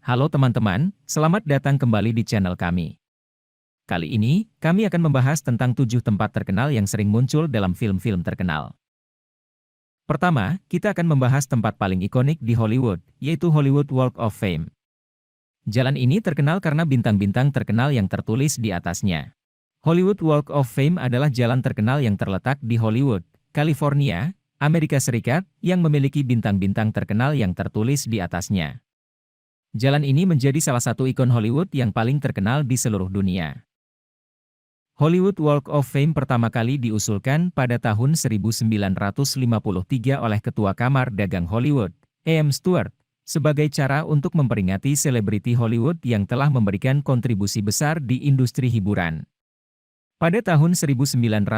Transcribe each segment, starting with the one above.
Halo teman-teman, selamat datang kembali di channel kami. Kali ini, kami akan membahas tentang 7 tempat terkenal yang sering muncul dalam film-film terkenal. Pertama, kita akan membahas tempat paling ikonik di Hollywood, yaitu Hollywood Walk of Fame. Jalan ini terkenal karena bintang-bintang terkenal yang tertulis di atasnya. Hollywood Walk of Fame adalah jalan terkenal yang terletak di Hollywood, California, Amerika Serikat, yang memiliki bintang-bintang terkenal yang tertulis di atasnya. Jalan ini menjadi salah satu ikon Hollywood yang paling terkenal di seluruh dunia. Hollywood Walk of Fame pertama kali diusulkan pada tahun 1953 oleh Ketua Kamar Dagang Hollywood, E.M. Stewart, sebagai cara untuk memperingati selebriti Hollywood yang telah memberikan kontribusi besar di industri hiburan. Pada tahun 1958,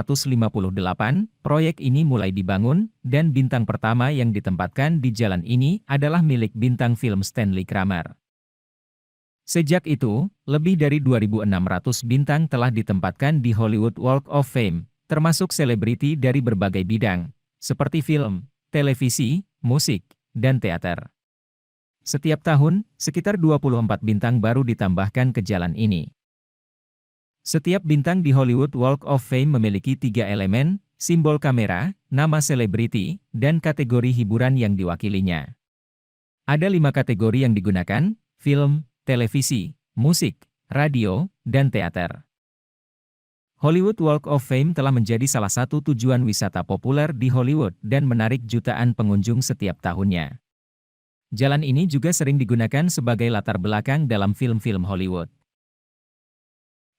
proyek ini mulai dibangun, dan bintang pertama yang ditempatkan di jalan ini adalah milik bintang film Stanley Kramer. Sejak itu, lebih dari 2.600 bintang telah ditempatkan di Hollywood Walk of Fame, termasuk selebriti dari berbagai bidang, seperti film, televisi, musik, dan teater. Setiap tahun, sekitar 24 bintang baru ditambahkan ke jalan ini. Setiap bintang di Hollywood Walk of Fame memiliki 3 elemen, simbol kamera, nama selebriti, dan kategori hiburan yang diwakilinya. Ada 5 kategori yang digunakan: film, televisi, musik, radio, dan teater. Hollywood Walk of Fame telah menjadi salah satu tujuan wisata populer di Hollywood dan menarik jutaan pengunjung setiap tahunnya. Jalan ini juga sering digunakan sebagai latar belakang dalam film-film Hollywood.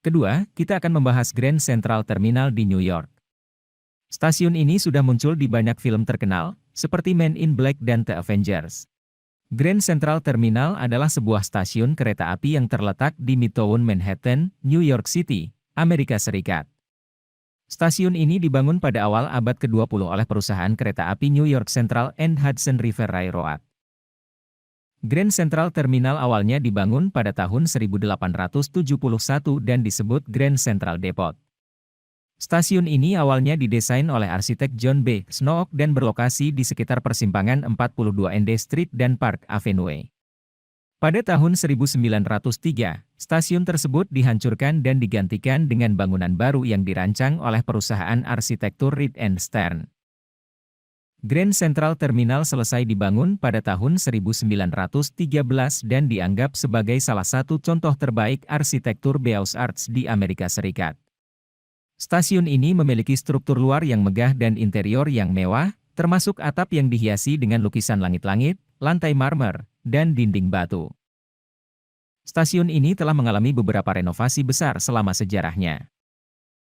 Kedua, kita akan membahas Grand Central Terminal di New York. Stasiun ini sudah muncul di banyak film terkenal, seperti Men in Black dan The Avengers. Grand Central Terminal adalah sebuah stasiun kereta api yang terletak di Midtown Manhattan, New York City, Amerika Serikat. Stasiun ini dibangun pada awal abad ke-20 oleh perusahaan kereta api New York Central and Hudson River Railroad. Grand Central Terminal awalnya dibangun pada tahun 1871 dan disebut Grand Central Depot. Stasiun ini awalnya didesain oleh arsitek John B. Snook dan berlokasi di sekitar persimpangan 42 ND Street dan Park Avenue. Pada tahun 1903, stasiun tersebut dihancurkan dan digantikan dengan bangunan baru yang dirancang oleh perusahaan arsitektur Reed and Stern. Grand Central Terminal selesai dibangun pada tahun 1913 dan dianggap sebagai salah satu contoh terbaik arsitektur Beaux-Arts di Amerika Serikat. Stasiun ini memiliki struktur luar yang megah dan interior yang mewah, termasuk atap yang dihiasi dengan lukisan langit-langit, lantai marmer, dan dinding batu. Stasiun ini telah mengalami beberapa renovasi besar selama sejarahnya.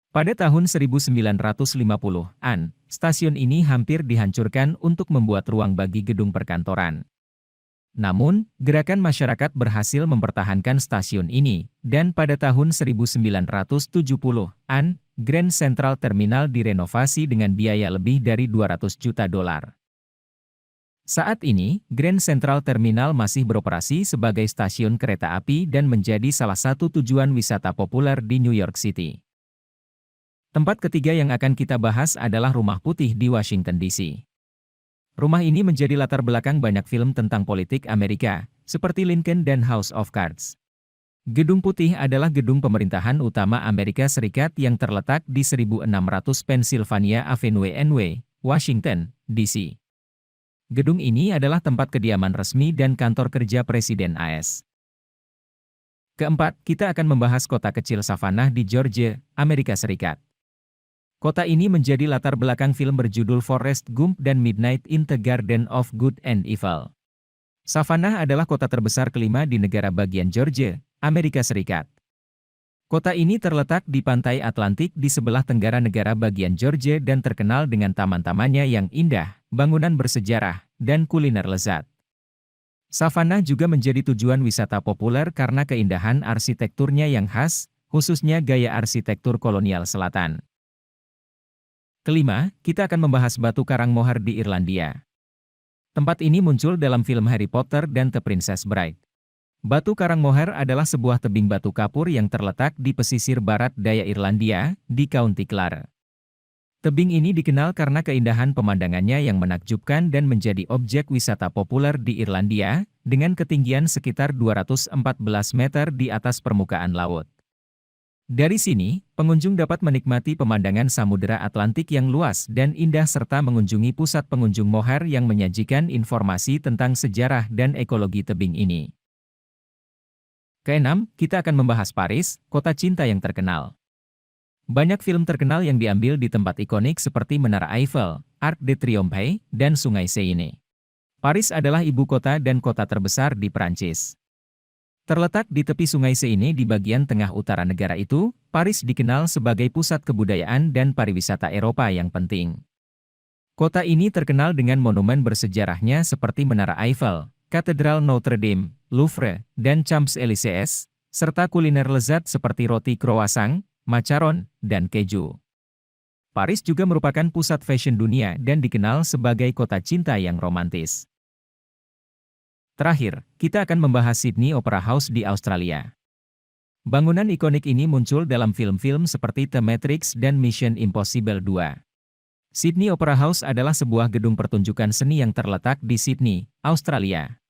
Pada tahun 1950-an, stasiun ini hampir dihancurkan untuk membuat ruang bagi gedung perkantoran. Namun, gerakan masyarakat berhasil mempertahankan stasiun ini, dan pada tahun 1970-an, Grand Central Terminal direnovasi dengan biaya lebih dari $200 juta. Saat ini, Grand Central Terminal masih beroperasi sebagai stasiun kereta api dan menjadi salah satu tujuan wisata populer di New York City. Tempat ketiga yang akan kita bahas adalah Rumah Putih di Washington, D.C. Rumah ini menjadi latar belakang banyak film tentang politik Amerika, seperti Lincoln dan House of Cards. Gedung Putih adalah gedung pemerintahan utama Amerika Serikat yang terletak di 1600 Pennsylvania Avenue NW, Washington, D.C. Gedung ini adalah tempat kediaman resmi dan kantor kerja Presiden AS. Keempat, kita akan membahas kota kecil Savannah di Georgia, Amerika Serikat. Kota ini menjadi latar belakang film berjudul Forrest Gump dan Midnight in the Garden of Good and Evil. Savannah adalah kota terbesar kelima di negara bagian Georgia, Amerika Serikat. Kota ini terletak di pantai Atlantik di sebelah tenggara negara bagian Georgia dan terkenal dengan taman-tamannya yang indah, bangunan bersejarah, dan kuliner lezat. Savannah juga menjadi tujuan wisata populer karena keindahan arsitekturnya yang khas, khususnya gaya arsitektur kolonial selatan. Kelima, kita akan membahas Batu Karang Mohar di Irlandia. Tempat ini muncul dalam film Harry Potter dan The Princess Bride. Batu Karang Mohar adalah sebuah tebing batu kapur yang terletak di pesisir barat daya Irlandia, di County Clare. Tebing ini dikenal karena keindahan pemandangannya yang menakjubkan dan menjadi objek wisata populer di Irlandia, dengan ketinggian sekitar 214 meter di atas permukaan laut. Dari sini, pengunjung dapat menikmati pemandangan Samudera Atlantik yang luas dan indah serta mengunjungi pusat pengunjung Moher yang menyajikan informasi tentang sejarah dan ekologi tebing ini. Keenam, kita akan membahas Paris, kota cinta yang terkenal. Banyak film terkenal yang diambil di tempat ikonik seperti Menara Eiffel, Arc de Triomphe, dan Sungai Seine. Paris adalah ibu kota dan kota terbesar di Prancis. Terletak di tepi Sungai Seine di bagian tengah utara negara itu, Paris dikenal sebagai pusat kebudayaan dan pariwisata Eropa yang penting. Kota ini terkenal dengan monumen bersejarahnya seperti Menara Eiffel, Katedral Notre Dame, Louvre, dan Champs-Élysées, serta kuliner lezat seperti roti croissant, macaron, dan keju. Paris juga merupakan pusat fashion dunia dan dikenal sebagai kota cinta yang romantis. Terakhir, kita akan membahas Sydney Opera House di Australia. Bangunan ikonik ini muncul dalam film-film seperti The Matrix dan Mission Impossible 2. Sydney Opera House adalah sebuah gedung pertunjukan seni yang terletak di Sydney, Australia.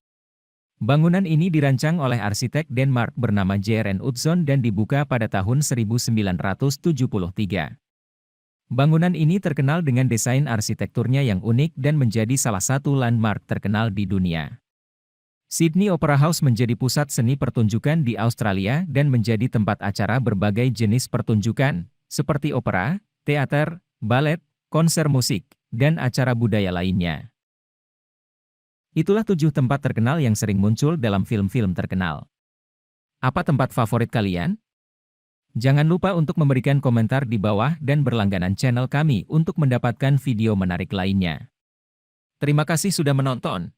Bangunan ini dirancang oleh arsitek Denmark bernama Jørgen Utzon dan dibuka pada tahun 1973. Bangunan ini terkenal dengan desain arsitekturnya yang unik dan menjadi salah satu landmark terkenal di dunia. Sydney Opera House menjadi pusat seni pertunjukan di Australia dan menjadi tempat acara berbagai jenis pertunjukan, seperti opera, teater, balet, konser musik, dan acara budaya lainnya. Itulah 7 tempat terkenal yang sering muncul dalam film-film terkenal. Apa tempat favorit kalian? Jangan lupa untuk memberikan komentar di bawah dan berlangganan channel kami untuk mendapatkan video menarik lainnya. Terima kasih sudah menonton.